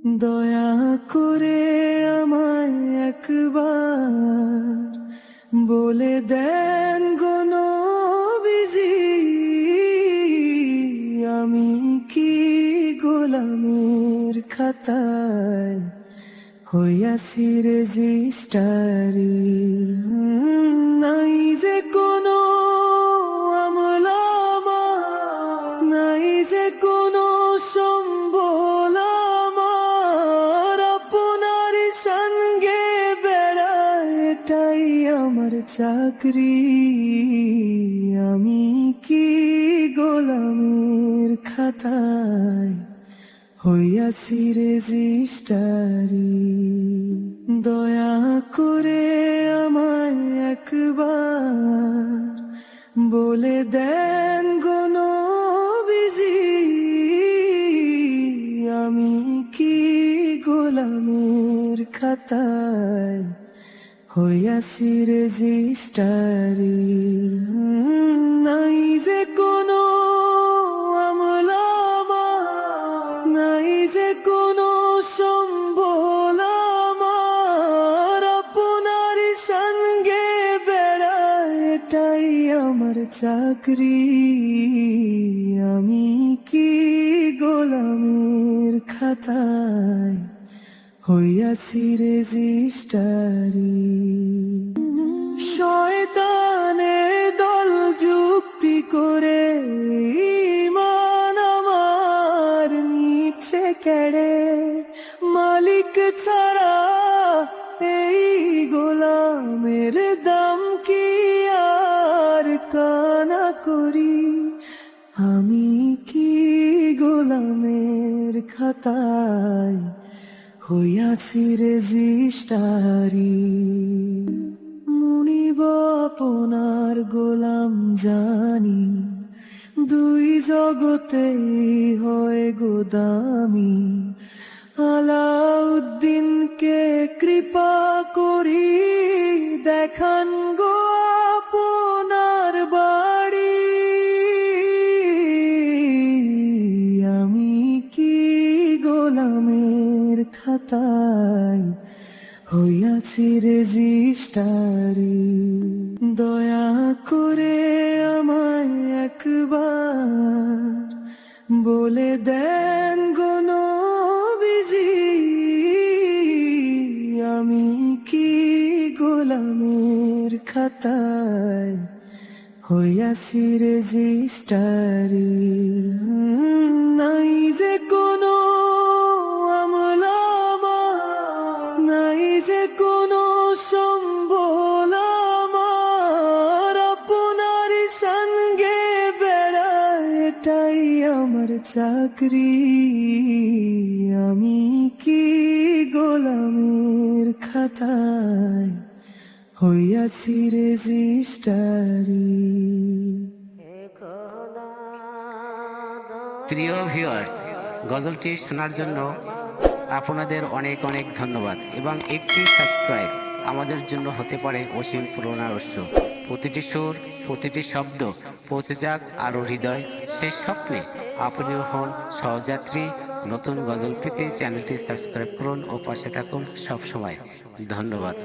দয়া করে আমায় একবার বলে দেন গো নবীজি, আমি কি গোলামের খাতায় হইয়াছি রেজিস্টারি? নাই যে কোনো আমলামা, নাই যে কোনো সম্বল আমার, আপনার সঙ্গে বেড়ায় এটাই আমার চাকরি। আমি কি গোলামের খাতায় হইয়াছি রেজিস্টারি? দয়া করে আমায় একবার বলে দেন গো নবীজি, আমি কি গোলামের খাতায় হইয়াছি রেজিস্টারি? নাই যে কোনো আমলামা, নাই যে কোনো সম্বল আমার, আপনার সঙ্গে বেড়ায় এটাই আমার চাকরি। আমি কি গোলামের খাতায় হইয়াছি রেজিস্টারি? শয়তানের দল যুক্তি করে ঈমান আমার নিচ্ছে কেড়ে, মালিক ছাড়া এই গোলামের দাম কি আর কানা করি? আমি কি গোলামের খাতায় হইয়াছি রেজিস্টারি? মুনিব আপনার গোলাম জানি, দুই জগতেই হয় গোদামি। আলাউদ্দিনকে কৃপা করি দেখান গো আপনার বাড়ি। আমি কি গোলামের খাতায় হইয়াছি রেজিস্টারি? দয়া করে আমায় একবার বলে দেন গো নবীজি, আমি কি গোলামের খাতায় হইয়াছি রেজিস্টারি? নাই যে কোনো আমলামা, নাই যে কোনো সম্বল আমার, আপনার সঙ্গে বেড়ায় এটাই আমার চাকরি। আমি কি গোলামের খাতায় হইয়াছি রেজিস্টারি? প্রিয় ভিউয়ার্স, গজলটি শোনার জন্য আপনাদের অনেক অনেক ধন্যবাদ এবং একটি সাবস্ক্রাইব আমাদের জন্য হতে পারে অসীম প্রেরণার উৎস। প্রতিটি সুর, প্রতিটি শব্দ পৌঁছে যাক আরও হৃদয় সেই স্বপ্নে। আপনিও হন সহযাত্রী। নতুন গজল পেতে চ্যানেলটি সাবস্ক্রাইব করুন ও পাশে থাকুন সবসময়। ধন্যবাদ।